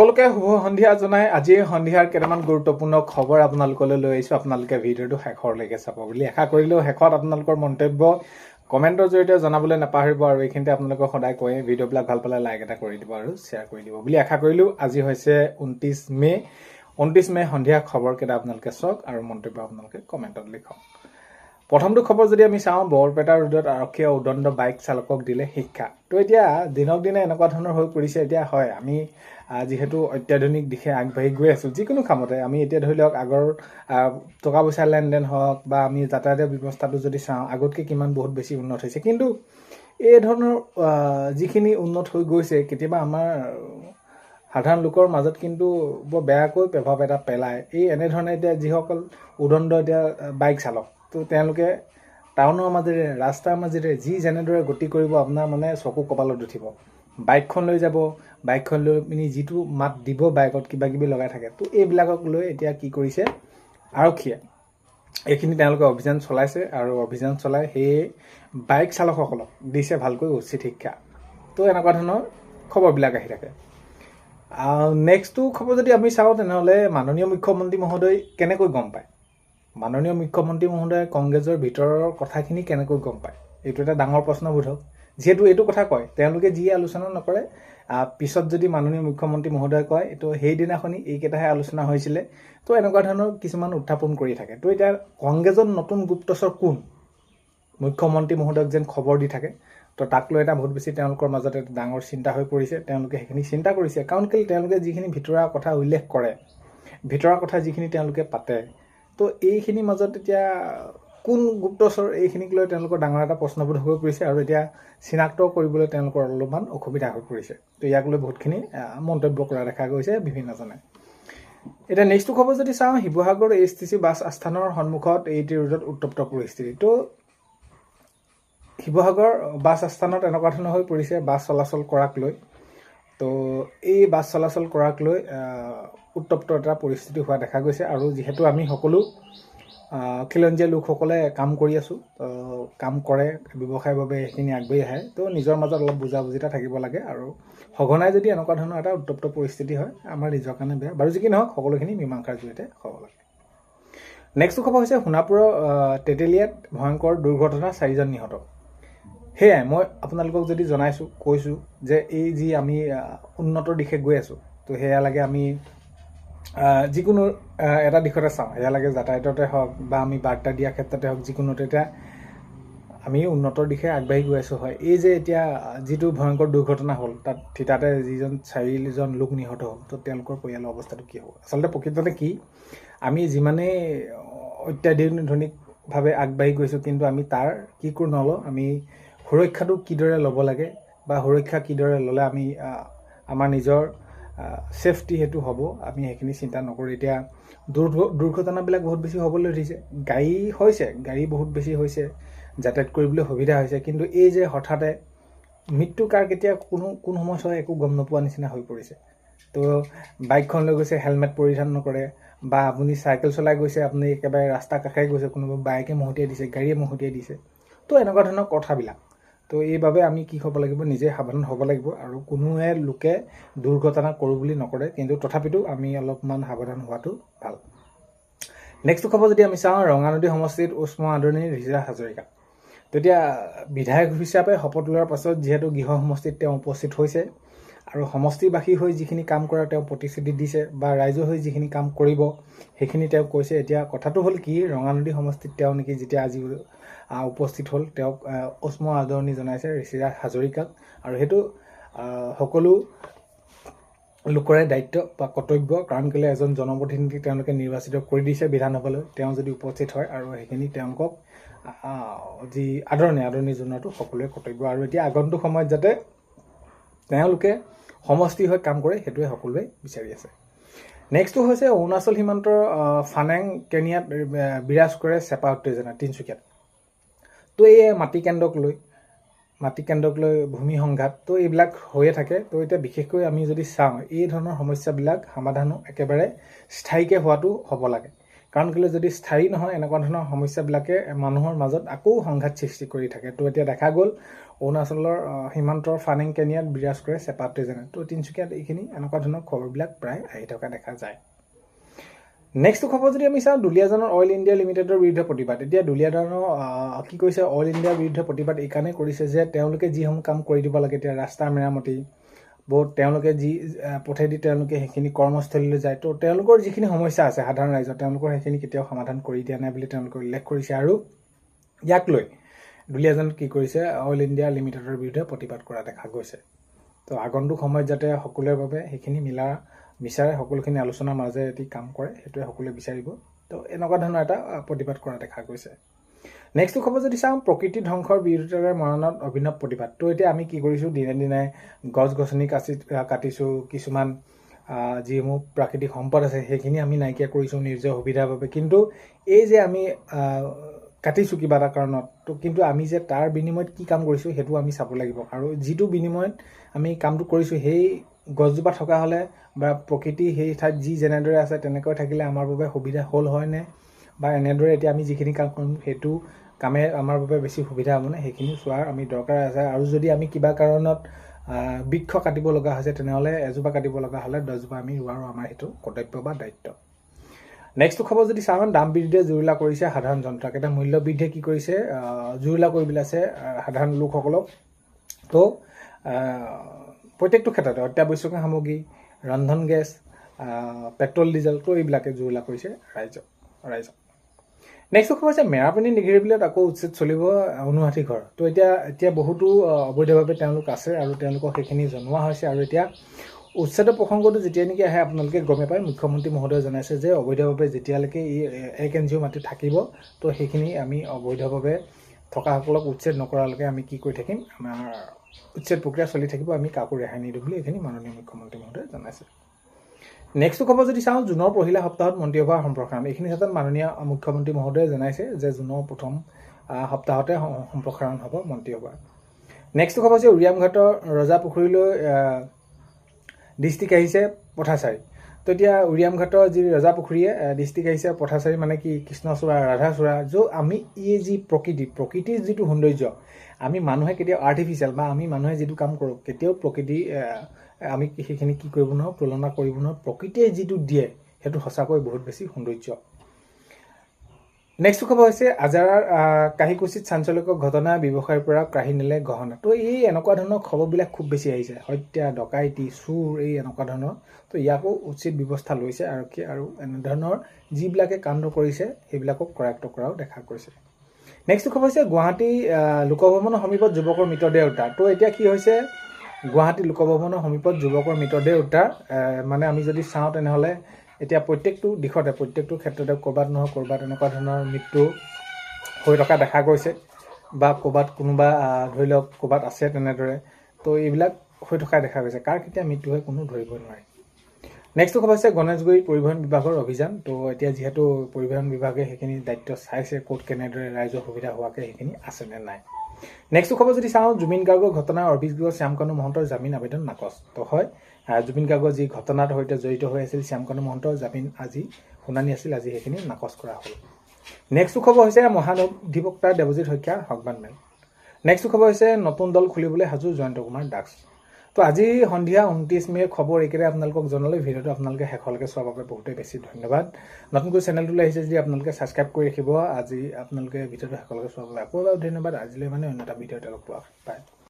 সকলোকে শুভ সন্ধিয়া জনাই আজি সন্ধিয়াৰ কেইটামান গুৰুত্বপূৰ্ণ খবৰ আপোনালোকলৈ লৈ আহিছোঁ। আপোনালোকে ভিডিঅ'টো শেষৰলৈকে চাব বুলি আশা কৰিলেও শেষত আপোনালোকৰ মন্তব্য কমেণ্টৰ জৰিয়তে জনাবলৈ নাপাহৰিব আৰু এইখিনিতে আপোনালোকক সদায় কয় ভিডিঅ'বিলাক ভাল পালে লাইক এটা কৰি দিব আৰু শ্বেয়াৰ কৰি দিব বুলি আশা কৰিলোঁ। আজি হৈছে 29 মে সন্ধিয়া খবৰকেইটা আপোনালোকে চাওক আৰু মন্তব্য আপোনালোকে কমেণ্টত লিখক। প্ৰথমটো খবৰ যদি আমি চাওঁ, বৰপেটা ৰোডত আৰক্ষীয়ে উদণ্ড বাইক চালকক দিলে শিক্ষা। তো এতিয়া দিনক দিনে এনেকুৱা ধৰণৰ হৈ পৰিছে। এতিয়া হয়, আমি যিহেতু অত্যাধুনিক দিশে আগবাঢ়ি গৈ আছোঁ যিকোনো কামতে, আমি এতিয়া ধৰি লওক আগৰ টকা পইচা লেনদেন হওক বা আমি যাতায়াতৰ ব্যৱস্থাটো যদি চাওঁ, আগতকৈ কিমান বহুত বেছি উন্নত হৈছে। কিন্তু এই ধৰণৰ যিখিনি উন্নত হৈ গৈছে, কেতিয়াবা আমাৰ সাধাৰণ লোকৰ মাজত কিন্তু বৰ বেয়াকৈ প্ৰভাৱ এটা পেলায়। এই এনেধৰণে এতিয়া যিসকল উদণ্ড এতিয়া বাইক চালক, তো তেওঁলোকে টাউনৰ মাজেৰে ৰাস্তাৰ মাজেৰে যেনেদৰে গতি কৰিব, আপোনাৰ মানে চকু কপালত উঠিব। বাইকখন লৈ যাব, বাইকখন লৈ পিনি যিটো মাত দিব বাইকত কিবা কিবি লগাই থাকে, তো এইবিলাকক লৈ এতিয়া কি কৰিছে আৰক্ষীয়ে, এইখিনি তেওঁলোকে অভিযান চলাইছে আৰু অভিযান চলাই সেই বাইক চালকসকলক দিছে ভালকৈ উচিত শিক্ষা। তো এনেকুৱা ধৰণৰ খবৰবিলাক আহি থাকে। নেক্সটটো খবৰ যদি আমি চাওঁ, তেনেহ'লে মাননীয় মুখ্যমন্ত্ৰী মহোদয় কেনেকৈ গম পায়? মাননীয় মুখ্যমন্ত্ৰী মহোদয়ে কংগ্ৰেছৰ ভিতৰৰ কথাখিনি কেনেকৈ গম পায়? এইটো এটা ডাঙৰ প্ৰশ্নবোধক। যিহেতু এইটো কথা কয়, তেওঁলোকে যিয়ে আলোচনা নকৰে, পিছত যদি মাননীয় মুখ্যমন্ত্ৰী মহোদয়ে কয় এইটো সেইদিনাখনি এইকেইটাহে আলোচনা হৈছিলে, তো এনেকুৱা ধৰণৰ কিছুমান উত্থাপন কৰি থাকে। তো এতিয়া কংগ্ৰেছৰ নতুন গুপ্তচৰ কোন? মুখ্যমন্ত্ৰী মহোদয়ক যেন খবৰ দি থাকে। তো তাক লৈ এটা বহুত বেছি তেওঁলোকৰ মাজত এটা ডাঙৰ চিন্তা হৈ পৰিছে। তেওঁলোকে সেইখিনি চিন্তা কৰিছে, কাৰণ কেলৈ তেওঁলোকে যিখিনি ভিতৰুৱা কথা উল্লেখ কৰে, ভিতৰুৱা কথা যিখিনি তেওঁলোকে পাতে, তো এইখিনিৰ মাজত এতিয়া কোন গুপ্তচৰ, এইখিনিক লৈ তেওঁলোকৰ ডাঙৰ এটা প্ৰশ্নবোধ হৈ পৰিছে আৰু এতিয়া চিনাক্ত কৰিবলৈ তেওঁলোকৰ অলপমান অসুবিধা হৈ পৰিছে। তো ইয়াক লৈ বহুতখিনি মন্তব্য কৰা দেখা গৈছে বিভিন্নজনে। এতিয়া নেক্সটটো খবৰ যদি চাওঁ, শিৱসাগৰ ASTC বাছ আস্থানৰ সন্মুখত AT ৰোডত উত্তপ্ত পৰিস্থিতি। তো শিৱসাগৰ বাছ আস্থানত এনেকুৱা ধৰণৰ হৈ পৰিছে বাছ চলাচল কৰাক লৈ। তো এই বাছ চলাচল কৰাক লৈ উত্তপ্ত এটা পৰিস্থিতি হোৱা দেখা গৈছে। আৰু যিহেতু আমি সকলো খিলঞ্জীয়া লোকসকলে কাম কৰি আছোঁ, কাম কৰে, ব্যৱসায়ৰ বাবে সেইখিনি আগবাঢ়ি আহে, তো নিজৰ মাজত অলপ বুজাবুজিতা থাকিব লাগে। আৰু সঘনাই যদি এনেকুৱা ধৰণৰ এটা উত্তপ্ত পৰিস্থিতি হয়, আমাৰ নিজৰ কাৰণে বেয়া। বাৰু যি কি নহওক, সকলোখিনি মীমাংসাৰ জৰিয়তে হ'ব লাগে। নেক্সটটো খবৰ হৈছে সোণাপুৰৰ তেতেলীয়াত ভয়ংকৰ দুৰ্ঘটনা, 4 জন নিহত। সেয়াই মই আপোনালোকক যদি কৈছোঁ যে এই যি আমি উন্নতৰ দিশে গৈ আছোঁ, তো সেয়া লাগে আমি যিকোনো এটা দিশতে চাওঁ, সেয়া লাগে যাতায়াততে হওক বা আমি বাৰ্তা দিয়াৰ ক্ষেত্ৰতে হওক, যিকোনোতে এতিয়া আমি উন্নতৰ দিশে আগবাঢ়ি গৈ আছোঁ। হয়, এই যে এতিয়া যিটো ভয়ংকৰ দুৰ্ঘটনা হ'ল, তাতে 4 জন লোক নিহত হ'ল, তো তেওঁলোকৰ পৰিয়ালৰ অৱস্থাটো কি হ'ব? আচলতে প্ৰকৃততে কি, আমি যিমানেই অত্যাধুনিকভাৱে আগবাঢ়ি গৈছোঁ, কিন্তু আমি তাৰ কি কৰি নলওঁ, আমি সুৰক্ষাটো কিদৰে ল'ব লাগে বা সুৰক্ষা কিদৰে ল'লে আমি আমাৰ নিজৰ ছেফটি সেইটো হ'ব, আমি সেইখিনি চিন্তা নকৰোঁ। এতিয়া দুৰ্ঘটনাবিলাক বহুত বেছি হ'বলৈ ধৰিছে। গাড়ী বহুত বেছি হৈছে, যাতায়াত কৰিবলৈ সুবিধা হৈছে, কিন্তু এই যে হঠাতে মৃত্যু কাৰ কেতিয়া কোন সময়ত হয় একো গম নোপোৱা নিচিনা হৈ পৰিছে। তো বাইকখন লৈ গৈছে, হেলমেট পৰিধান নকৰে, বা আপুনি চাইকেল চলাই গৈছে, আপুনি একেবাৰে ৰাস্তা কাষে গৈছে, কোনোবা বাইকে মহতিয়াই দিছে, গাড়ীয়ে মহতিয়াই দিছে, তো এনেকুৱা ধৰণৰ কথাবিলাক। তো এইবাবে আমি কি হ'ব লাগিব, নিজে সাৱধান হ'ব লাগিব। আৰু কোনোৱে লোকে দুৰ্ঘটনা কৰোঁ বুলি নকৰে, কিন্তু তথাপিতো আমি অলপমান সাৱধান হোৱাটো ভাল। নেক্সটটো খবৰ যদি আমি চাওঁ, ৰঙানদী সমষ্টিত উষ্ম আদৰণি ঋষিৰাজ হাজৰিকা। তেতিয়া বিধায়ক হিচাপে শপত লোৱাৰ পাছত যিহেতু গৃহ সমষ্টিত তেওঁ উপস্থিত হৈছে আৰু সমষ্টিবাসী হৈ যিখিনি কাম কৰাৰ তেওঁ প্ৰতিশ্ৰুতি দিছে বা ৰাইজৰ হৈ যিখিনি কাম কৰিব সেইখিনি তেওঁ কৈছে। এতিয়া কথাটো হ'ল কি, ৰঙানদী সমষ্টিত তেওঁ নেকি যেতিয়া আজি উপস্থিত হ'ল, তেওঁক উষ্ম আদৰণি জনাইছে ঋষিৰাজ হাজৰিকাক। আৰু সেইটো সকলো লোকৰে দায়িত্ব বা কৰ্তব্য, কাৰণ কেলৈ এজন জনপ্ৰতিনিধিক তেওঁলোকে নিৰ্বাচিত কৰি দিছে বিধানসভালৈ, তেওঁ যদি উপস্থিত হয় আৰু সেইখিনি তেওঁলোকক যি আদৰণি জনোৱাটো সকলোৰে কৰ্তব্য। আৰু এতিয়া আগন্তুক সময়ত যাতে তেওঁলোকে সমষ্টি হৈ কাম কৰে, সেইটোৱে সকলোৱে বিচাৰি আছে। নেক্সটটো হৈছে অৰুণাচল সীমান্তৰ ফানেং কেনিয়াত বিৰাজ কৰে চেপা উত্তেজনা, তিনিচুকীয়াত। তো এই মাটি কেন্দ্ৰক লৈ ভূমি সংঘাত, তো এইবিলাক হৈয়ে থাকে। তো এতিয়া বিশেষকৈ আমি যদি চাওঁ, এই ধৰণৰ সমস্যাবিলাক সমাধানো একেবাৰে স্থায়ীকৈ হোৱাটো হ'ব লাগে। কাৰণ কেলৈ যদি স্থায়ী নহয় এনেকুৱা ধৰণৰ সমস্যাবিলাকে মানুহৰ মাজত আকৌ সংঘাত সৃষ্টি কৰি থাকে। তো এতিয়া দেখা গ'ল অৰুণাচলৰ সীমান্তৰ ফানিং কেনিয়াত বিৰাজ কৰে চেপাটে যেনে। তো তিনিচুকীয়াত এইখিনি এনেকুৱা ধৰণৰ খবৰবিলাক প্ৰায় আহি থকা দেখা যায়। নেক্সট খবৰ যদি আমি চাওঁ, দুলীয়াজানৰ অইল ইণ্ডিয়া লিমিটেডৰ বিৰুদ্ধে প্ৰতিবাদ। এতিয়া দুলীয়াজানৰ কি কৈছে, অইল ইণ্ডিয়াৰ বিৰুদ্ধে প্ৰতিবাদ এইকাৰণে কৰিছে যে তেওঁলোকে যিসমূহ কাম কৰি দিব লাগে, এতিয়া ৰাস্তাৰ মেৰামতি বহুত তেওঁলোকে যি পথেদি তেওঁলোকে সেইখিনি কৰ্মস্থলীলৈ যায়। তো তেওঁলোকৰ যিখিনি সমস্যা আছে সাধাৰণ ৰাইজৰ, তেওঁলোকৰ সেইখিনি কেতিয়াও সমাধান কৰি দিয়া নাই বুলি তেওঁলোকে উল্লেখ কৰিছে। আৰু ইয়াক লৈ দুলীয়াজানত কি কৰিছে, অইল ইণ্ডিয়া লিমিটেডৰ বিৰুদ্ধে প্ৰতিবাদ কৰা দেখা গৈছে। তো আগন্তুক সময়ত যাতে সকলোৰে বাবে সেইখিনি বিচাৰে, সকলোখিনি আলোচনাৰ মাজে এটি কাম কৰে, সেইটোৱে সকলোৱে বিচাৰিব। তো এনেকুৱা ধৰণৰ এটা প্ৰতিবাদ কৰা দেখা গৈছে। নেক্সট খবৰ যদি চাওঁ, প্ৰকৃতি ধ্বংসৰ বিৰুদ্ধে মৰণত অভিনৱ প্ৰতিবাদ। তো এতিয়া আমি কি কৰিছোঁ, দিনে দিনে গছ গছনি কাটিছোঁ, কিছুমান যিসমূহ প্ৰাকৃতিক সম্পদ আছে সেইখিনি আমি নাইকিয়া কৰিছোঁ নিজৰ সুবিধাৰ বাবে। কিন্তু এই যে আমি কাটিছোঁ কিবা এটা কাৰণত, তো কিন্তু আমি যে তাৰ বিনিময়ত কি কাম কৰিছোঁ সেইটো আমি চাব লাগিব। আৰু যিটো বিনিময়ত আমি কামটো কৰিছোঁ সেই গছজোপা থকা হ'লে বা প্ৰকৃতি সেই ঠাইত যি যেনেদৰে আছে তেনেকৈ থাকিলে আমাৰ বাবে সুবিধা হ'ল হয়নে, বা এনেদৰে এতিয়া আমি যিখিনি কাম কৰিম সেইটো কামে আমাৰ বাবে বেছি সুবিধা হ'বনে, সেইখিনি চোৱাৰ আমি দৰকাৰ আছে। আৰু যদি আমি কিবা কাৰণত বৃক্ষ কাটিব লগা হৈছে তেনেহ'লে এজোপা কাটিব লগা হ'লে 10জোপা আমি ৰোৱাৰো আমাৰ সেইটো কৰ্তব্য বা দায়িত্ব। নেক্সট খবৰ যদি চাওঁ, দাম বৃদ্ধিয়ে জুৰুলা কৰিছে সাধাৰণ জনতাক। এটা মূল্য বৃদ্ধিয়ে কি কৰিছে, জুৰুলা কৰি পেলাইছে সাধাৰণ লোকসকলক। তো প্ৰত্যেকটো ক্ষেত্ৰতে অত্যাৱশ্যকীয় সামগ্ৰী, ৰন্ধন গেছ, পেট্ৰল ডিজেল, তো এইবিলাকে জুৰুলা কৰিছে ৰাইজক। নেক্সট খবৰ হৈছে, মেৰাপানী নিগিৰি বিলত আকৌ উচ্ছেদ চলিব 59 ঘৰ। তো এতিয়া বহুতো অবৈধভাৱে তেওঁলোক আছে আৰু তেওঁলোকক সেইখিনি জনোৱা হৈছে। আৰু এতিয়া উচ্ছেদৰ প্ৰসংগটো যেতিয়া নেকি আহে আপোনালোকে গমে পায়, মুখ্যমন্ত্ৰী মহোদয়ে জনাইছে যে অবৈধভাৱে যেতিয়ালৈকে এই 1 NGO মাটি থাকিব, তো সেইখিনি আমি অবৈধভাৱে থকাসকলক উচ্ছেদ নকৰালৈকে আমি কি কৰি থাকিম, আমাৰ উচ্ছেদ প্ৰক্ৰিয়া চলি থাকিব, আমি কাকো ৰেহাই নিদিওঁ বুলি এইখিনি মাননীয় মুখ্যমন্ত্ৰী মহোদয়ে জনাইছে। নেক্সট খবৰ যদি চাওঁ, জুনৰ পহিলা সপ্তাহত মন্ত্ৰীসভাৰ সম্প্ৰসাৰণ। এইখিনি ক্ষেত্ৰত মাননীয় মুখ্যমন্ত্ৰী মহোদয়ে জনাইছে যে জুনৰ প্ৰথম সপ্তাহতে সম্প্ৰসাৰণ হ'ব মন্ত্ৰীসভা। নেক্সট খবৰ হৈছে, উৰিয়ামঘাটৰ ৰজাপুখুৰীলৈ ডিষ্ট্ৰিক্ট আহিছে পথাচাৰী। তো এতিয়া উৰিয়ামঘাটৰ যি ৰজাপুখুৰীয়ে ডিষ্ট্ৰিক্ট আহিছে পথাচাৰী মানে কি, কৃষ্ণচূড়া, ৰাধাচূড়া, আমি এই যি প্ৰকৃতিৰ যিটো সৌন্দৰ্য, আমি মানুহে কেতিয়াও আৰ্টিফিচিয়েল বা আমি মানুহে যিটো কাম কৰোঁ কেতিয়াও প্ৰকৃতি আমি সেইখিনি কি কৰিব নোৱাৰোঁ, তুলনা কৰিব নোৱাৰোঁ। প্ৰকৃতিয়ে যিটো দিয়ে সেইটো সঁচাকৈ বহুত বেছি সৌন্দৰ্য। নেক্সট খবৰ হৈছে, আজাৰাৰ কাহিকুছিত চাঞ্চল্যকৰ ঘটনা, ব্যৱসায়ীৰ পৰা কাঢ়ি নিলে গহনা। তো এই এনেকুৱা ধৰণৰ খবৰবিলাক খুব বেছি আহিছে, হত্যা, ডকাইতি, চুৰ, এই এনেকুৱা ধৰণৰ। তো ইয়াকো উচিত ব্যৱস্থা লৈছে আৰক্ষীয়ে, আৰু এনেধৰণৰ যিবিলাকে কাণ্ড কৰিছে সেইবিলাকক কৰায়ত্ব কৰাও দেখা গৈছে। নেক্সট খবৰ হৈছে, গুৱাহাটী লোকভৱনৰ সমীপত যুৱকৰ মৃতদেহ উদ্ধাৰ। তো এতিয়া কি হৈছে, গুৱাহাটী লোকভৱনৰ সমীপত যুৱকৰ মৃতদেহ উদ্ধাৰ। মানে আমি যদি চাওঁ তেনেহ'লে এতিয়া প্ৰত্যেকটো দিশতে, প্ৰত্যেকটো ক্ষেত্ৰতে ক'ৰবাত নহয় ক'ৰবাত এনেকুৱা ধৰণৰ মৃত্যু হৈ থকা দেখা গৈছে, বা ক'ৰবাত কোনোবা ধৰি লওক ক'ৰবাত আছে তেনেদৰে। তো এইবিলাক হৈ থকা দেখা গৈছে, কাৰ কেতিয়া মৃত্যু হয় কোনো ধৰিবই নোৱাৰে। নেক্সট খবৰ হৈছে, গণেশগুৰি পৰিবহণ বিভাগৰ অভিযান। তো এতিয়া যিহেতু পৰিবহণ বিভাগে সেইখিনি দায়িত্ব চাইছে, ক'ত কেনেদৰে ৰাইজৰ সুবিধা হোৱাকৈ সেইখিনি আছে নে নাই। নেক্সট খবৰ যদি চাওঁ, জুবিন গাৰ্গৰ ঘটনাৰ অভিযোগ শ্যামকানু মহন্তৰ জামিন আবেদন নাকচ। তো হয়, জুবিন গাৰ্গৰ যি ঘটনাৰ সৈতে জড়িত হৈ আছিল শ্যামকানু মহন্তৰ জামিন আজি শুনানি আছিল, আজি সেইখিনি নাকচ কৰা হ'ল। নেক্সট খবৰ হৈছে, মহাধিবক্তা দেৱজিৎ শইকীয়াৰ সংবাদমেল। নেক্সট খবৰ হৈছে, নতুন দল খুলিবলৈ সাজু জয়ন্ত কুমাৰ দাস। তো আজি সন্ধিয়া 29 মে'ৰ খবৰ এইকেইটা আপোনালোকক জনালোঁ। ভিডিঅ'টো আপোনালোকে শেষলৈকে চোৱাৰ বাবে বহুতেই বেছি ধন্যবাদ। নতুনকৈ চেনেলটোলৈ আহিছে যদি আপোনালোকে ছাবস্ক্ৰাইব কৰি ৰাখিব। আজি আপোনালোকে ভিডিঅ'টো শেষলৈকে চোৱাৰ বাবে আকৌ এবাৰ ধন্যবাদ। আজিলৈ মানে অন্য এটা ভিডিঅ'তে লগ পোৱা পায়।